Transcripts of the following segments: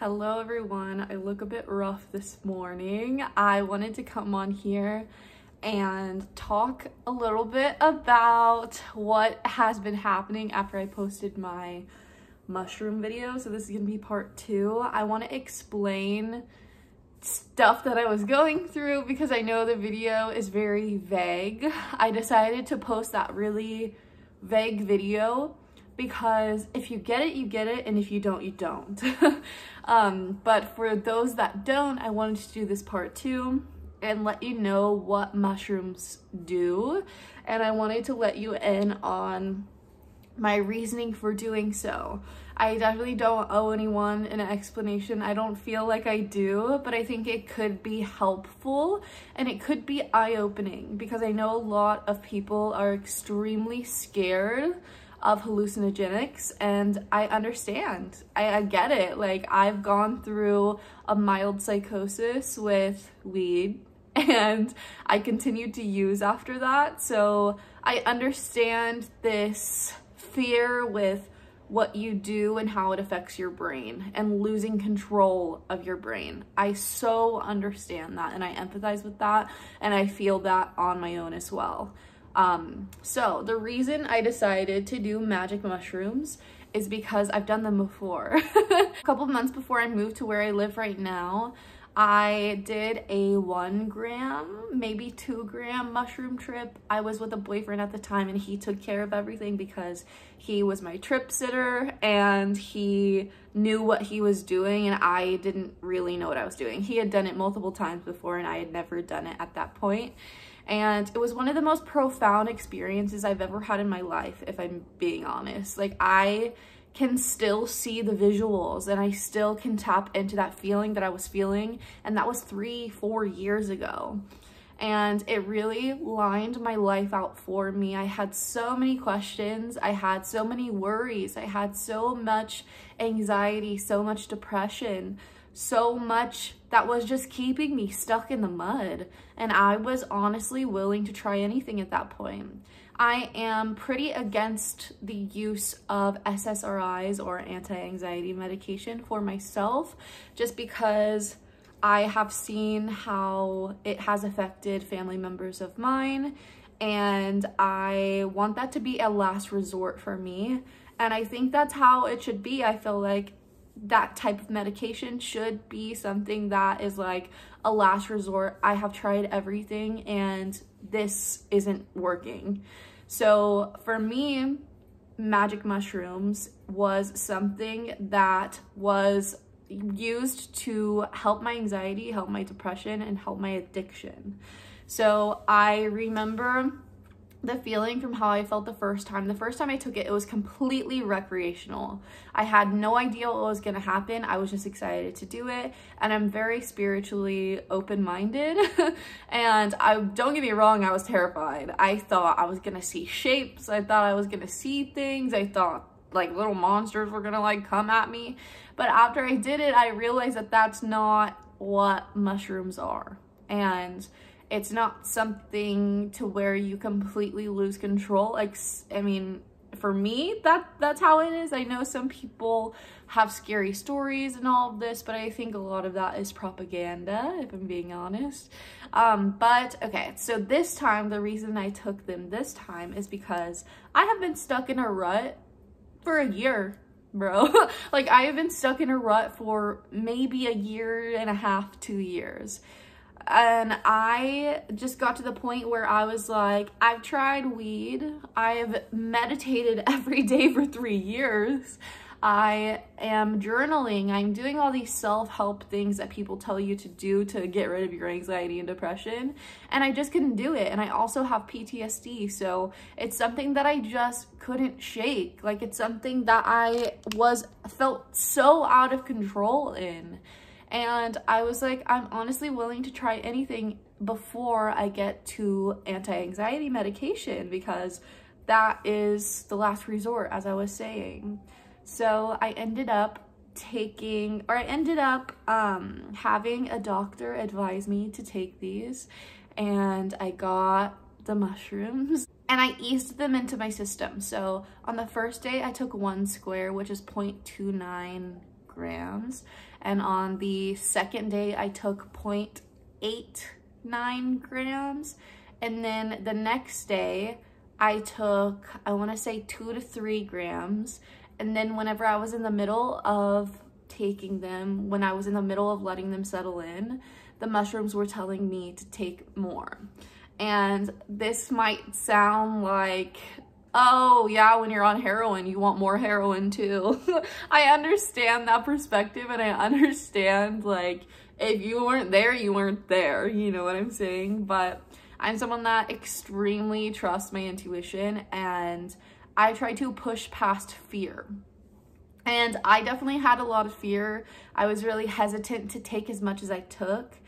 Hello everyone, I look a bit rough this morning. I wanted to come on here and talk a little bit about what has been happening after I posted my mushroom video. So this is gonna be part 2. I want to explain stuff that I was going through because I know the video is very vague. I decided to post that really vague video because if you get it, you get it, and if you don't, you don't. But for those that don't, I wanted to do this part 2 and let you know what mushrooms do, and I wanted to let you in on my reasoning for doing so. I definitely don't owe anyone an explanation. I don't feel like I do, but I think it could be helpful and it could be eye-opening because I know a lot of people are extremely scared of hallucinogenics, and I understand. I get it. Like, I've gone through a mild psychosis with weed and I continued to use after that, so I understand this fear with what you do and how it affects your brain and losing control of your brain. I so understand that and I empathize with that, and I feel that on my own as well. So the reason I decided to do magic mushrooms is because I've done them before. A couple of months before I moved to where I live right now, I did a 1 gram, maybe 2 gram mushroom trip. I was with a boyfriend at the time and he took care of everything because he was my trip sitter and he knew what he was doing and I didn't really know what I was doing. He had done it multiple times before and I had never done it at that point. And it was one of the most profound experiences I've ever had in my life, if I'm being honest. Like, I can still see the visuals and I still can tap into that feeling that I was feeling, and that was 3-4 years ago. And it really lined my life out for me. I had so many questions, I had so many worries, I had so much anxiety, so much depression, so much that was just keeping me stuck in the mud, and I was honestly willing to try anything at that point. I am pretty against the use of SSRIs or anti-anxiety medication for myself, just because I have seen how it has affected family members of mine, and I want that to be a last resort for me, and I think that's how it should be. I feel like that type of medication should be something that is like a last resort. I have tried everything and this isn't working. So for me, magic mushrooms was something that was used to help my anxiety, help my depression, and help my addiction. So I remember the feeling from how I felt the first time. The first time I took it, it was completely recreational. I had no idea what was gonna happen. I was just excited to do it, and I'm very spiritually open-minded. And don't get me wrong, I was terrified. I thought I was gonna see shapes. I thought I was gonna see things. I thought like little monsters were gonna like come at me. But after I did it, I realized that that's not what mushrooms are. And it's not something to where you completely lose control. Like, I mean, for me, that's how it is. I know some people have scary stories and all of this, but I think a lot of that is propaganda, if I'm being honest. But okay, so this time, the reason I took them this time is because I have been stuck in a rut for a year, bro. Like, I have been stuck in a rut for maybe 1.5 to 2 years. And I just got to the point where I was like, I've tried weed, I've meditated every day for 3 years, I am journaling, I'm doing all these self-help things that people tell you to do to get rid of your anxiety and depression, and I just couldn't do it. And I also have PTSD, so it's something that I just couldn't shake. Like, it's something that I felt so out of control in. And I was like, I'm honestly willing to try anything before I get to anti-anxiety medication, because that is the last resort, as I was saying. So I ended up having a doctor advise me to take these, and I got the mushrooms and I eased them into my system. So on the first day I took 1 square, which is 0.29 grams, And on the second day, I took 0.89 grams. And then the next day, I took, I want to say 2 to 3 grams. And then whenever I was in the middle of taking them, when I was in the middle of letting them settle in, the mushrooms were telling me to take more. And this might sound like, oh yeah, when you're on heroin, you want more heroin too. I understand that perspective, and I understand, like, if you weren't there, you weren't there, you know what I'm saying? But I'm someone that extremely trusts my intuition, and I try to push past fear. And I definitely had a lot of fear. I was really hesitant to take as much as I took.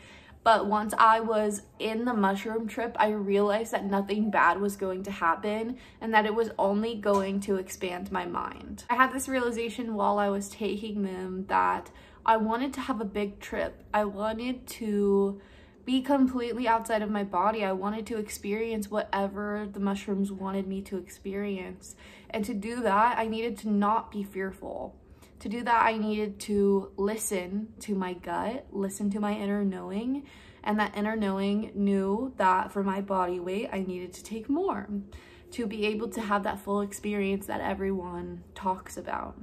But once I was in the mushroom trip, I realized that nothing bad was going to happen and that it was only going to expand my mind. I had this realization while I was taking them that I wanted to have a big trip. I wanted to be completely outside of my body. I wanted to experience whatever the mushrooms wanted me to experience. And to do that, I needed to not be fearful. To do that, I needed to listen to my gut, listen to my inner knowing, and that inner knowing knew that for my body weight, I needed to take more to be able to have that full experience that everyone talks about.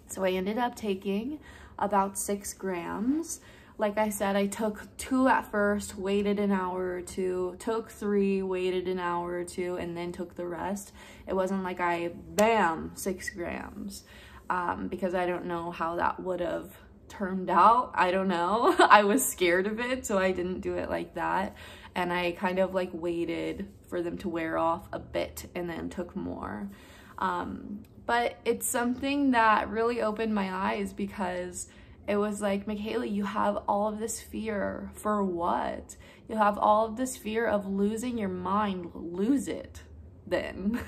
So I ended up taking about 6 grams. Like I said, I took 2 at first, waited an hour or 2, took 3, waited an hour or 2, and then took the rest. It wasn't like I, bam, 6 grams. Because I don't know how that would have turned out. I don't know. I was scared of it, so I didn't do it like that. And I kind of like waited for them to wear off a bit and then took more. But it's something that really opened my eyes, because it was like, Michaela, you have all of this fear for what? You have all of this fear of losing your mind. Lose it. Then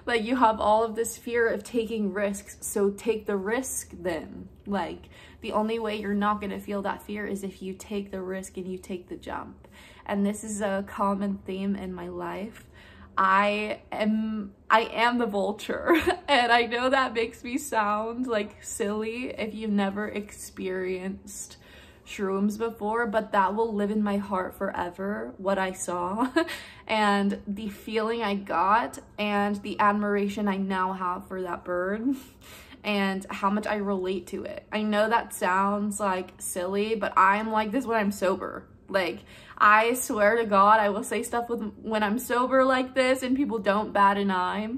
like, you have all of this fear of taking risks, so take the risk then. Like, the only way you're not going to feel that fear is if you take the risk and you take the jump. And this is a common theme in my life. I am the vulture, and I know that makes me sound like silly if you've never experienced shrooms before, but that will live in my heart forever, what I saw and the feeling I got and the admiration I now have for that bird and how much I relate to it. I know that sounds like silly, but I'm like this when I'm sober. Like, I swear to God, I will say stuff when I'm sober like this and people don't bat an eye.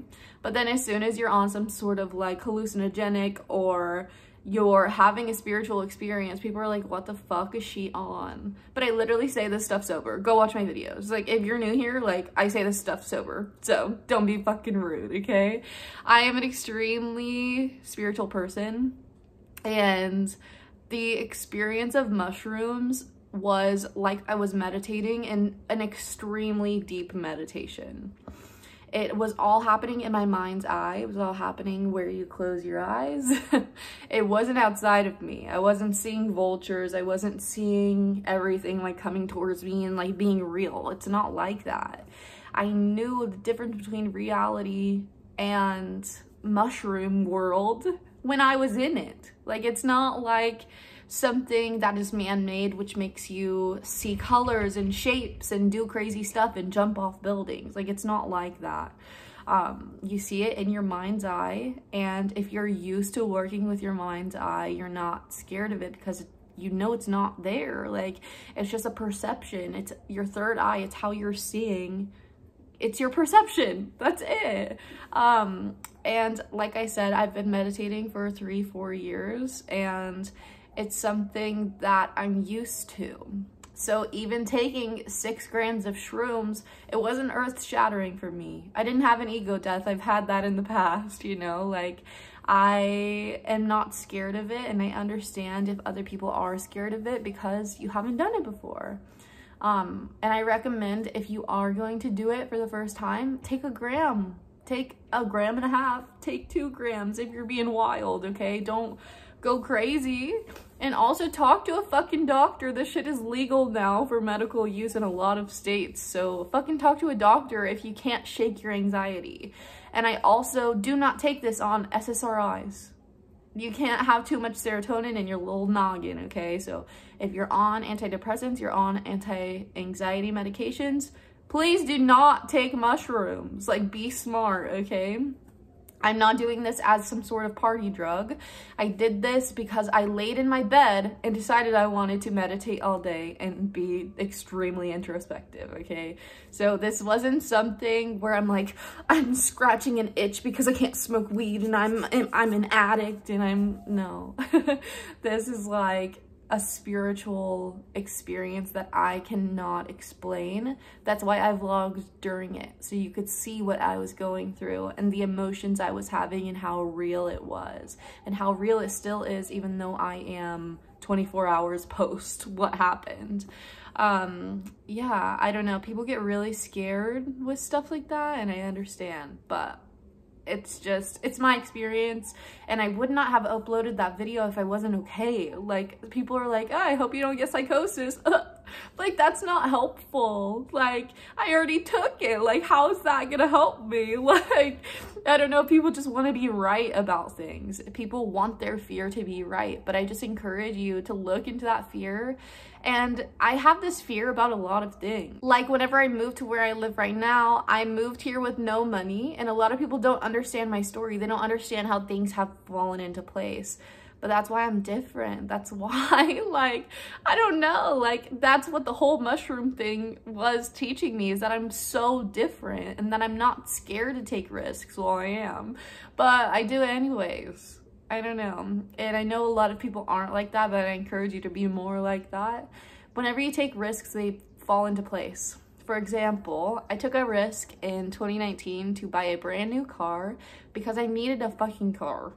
But then as soon as you're on some sort of like hallucinogenic or you're having a spiritual experience, people are like, what the fuck is she on? But I literally say this stuff sober. Go watch my videos. Like, if you're new here, like, I say this stuff sober. So don't be fucking rude, okay? I am an extremely spiritual person, and the experience of mushrooms was like I was meditating in an extremely deep meditation. It was all happening in my mind's eye. It was all happening where you close your eyes. It wasn't outside of me. I wasn't seeing vultures. I wasn't seeing everything like coming towards me and like being real. It's not like that. I knew the difference between reality and mushroom world when I was in it. Like, it's not like something that is man-made, which makes you see colors and shapes and do crazy stuff and jump off buildings. Like, it's not like that. You see it in your mind's eye, and if you're used to working with your mind's eye, you're not scared of it because you know it's not there. Like, it's just a perception. It's your third eye. It's how you're seeing. It's your perception. That's it. And like I said, I've been meditating for 3-4 years, and it's something that I'm used to. So even taking 6 grams of shrooms, it wasn't earth-shattering for me. I didn't have an ego death. I've had that in the past, you know? Like, I am not scared of it, and I understand if other people are scared of it because you haven't done it before. And I recommend, if you are going to do it for the first time, take a gram. Take 1.5 grams. Take 2 grams if you're being wild, okay? Don't go crazy. And also talk to a fucking doctor. This shit is legal now for medical use in a lot of states. So fucking talk to a doctor if you can't shake your anxiety. And I also do not take this on SSRIs. You can't have too much serotonin in your little noggin, okay? So if you're on antidepressants, you're on anti-anxiety medications, please do not take mushrooms. Like, be smart, okay? I'm not doing this as some sort of party drug. I did this because I laid in my bed and decided I wanted to meditate all day and be extremely introspective, okay? So this wasn't something where I'm like, I'm scratching an itch because I can't smoke weed and I'm an addict and no. This is like a spiritual experience that I cannot explain. That's why I vlogged during it, so you could see what I was going through and the emotions I was having and how real it was and how real it still is, even though I am 24 hours post what happened. Yeah, I don't know, people get really scared with stuff like that, and I understand, but it's my experience, and I would not have uploaded that video if I wasn't okay. Like, people are like, oh, I hope you don't get psychosis. Like, that's not helpful. Like, I already took it. Like, how is that gonna help me? Like, I don't know, people just want to be right about things. People want their fear to be right, but I just encourage you to look into that fear. And I have this fear about a lot of things. Like, whenever I moved to where I live right now, I moved here with no money, and a lot of people don't understand my story. They don't understand how things have fallen into place. But that's why I'm different. That's why, like, I don't know, like, that's what the whole mushroom thing was teaching me, is that I'm so different and that I'm not scared to take risks. Well, I am, but I do it anyways. I don't know. And I know a lot of people aren't like that, but I encourage you to be more like that. Whenever you take risks, they fall into place. For example, I took a risk in 2019 to buy a brand new car because I needed a fucking car.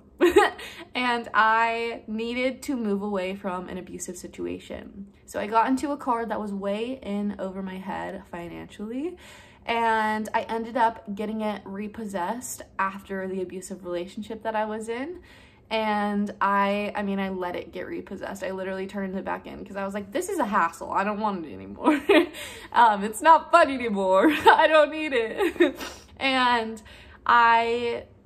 And I needed to move away from an abusive situation. So I got into a car that was way in over my head financially, and I ended up getting it repossessed after the abusive relationship that I was in. And I mean, I let it get repossessed. I literally turned it back in because I was like, this is a hassle. I don't want it anymore. It's not fun anymore. I don't need it. And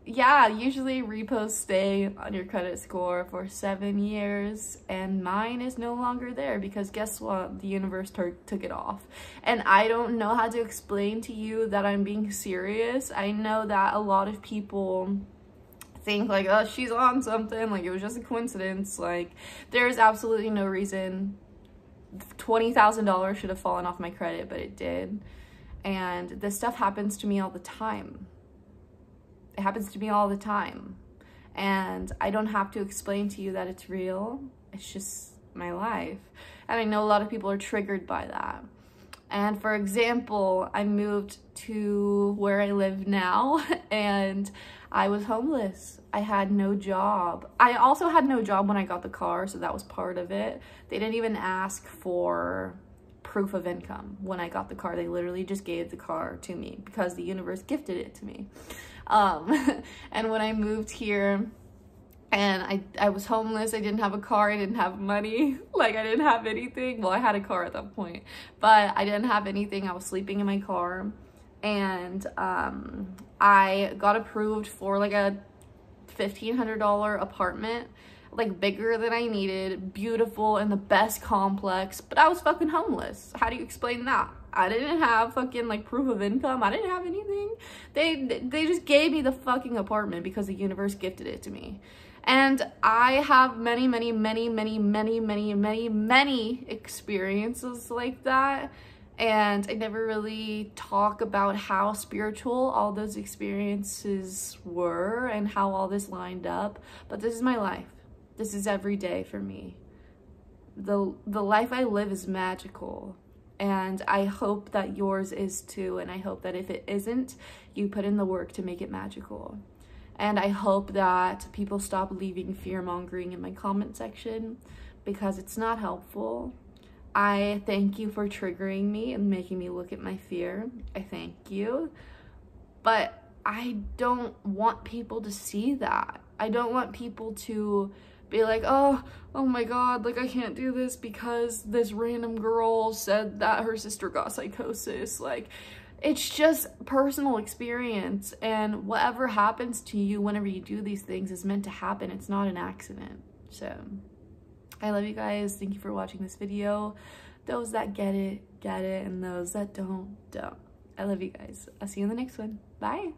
yeah, usually repos stay on your credit score for 7 years, and mine is no longer there because guess what? The universe took it off. And I don't know how to explain to you that I'm being serious. I know that a lot of people think like, oh, she's on something, like it was just a coincidence. Like, there's absolutely no reason. $20,000 should have fallen off my credit, but it did. And this stuff happens to me all the time. It happens to me all the time. And I don't have to explain to you that it's real. It's just my life. And I know a lot of people are triggered by that. And for example, I moved to where I live now and I was homeless. I had no job. I also had no job when I got the car, so that was part of it. They didn't even ask for proof of income when I got the car. They literally just gave the car to me because the universe gifted it to me. And when I moved here and I was homeless, I didn't have a car, I didn't have money, like I didn't have anything. Well, I had a car at that point, but I didn't have anything. I was sleeping in my car, and I got approved for like a $1,500 apartment, like bigger than I needed, beautiful, in the best complex, but I was fucking homeless. How do you explain that? I didn't have fucking like proof of income. I didn't have anything. They just gave me the fucking apartment because the universe gifted it to me. And I have many experiences like that. And I never really talk about how spiritual all those experiences were and how all this lined up. But this is my life. This is every day for me. The life I live is magical. And I hope that yours is too. And I hope that if it isn't, you put in the work to make it magical. And I hope that people stop leaving fear-mongering in my comment section because it's not helpful. I thank you for triggering me and making me look at my fear. I thank you. But I don't want people to see that. I don't want people to be like, oh my God, like I can't do this because this random girl said that her sister got psychosis. Like, it's just personal experience, and whatever happens to you whenever you do these things is meant to happen. It's not an accident. So I love you guys. Thank you for watching this video. Those that get it, and those that don't. I love you guys. I'll see you in the next one. Bye.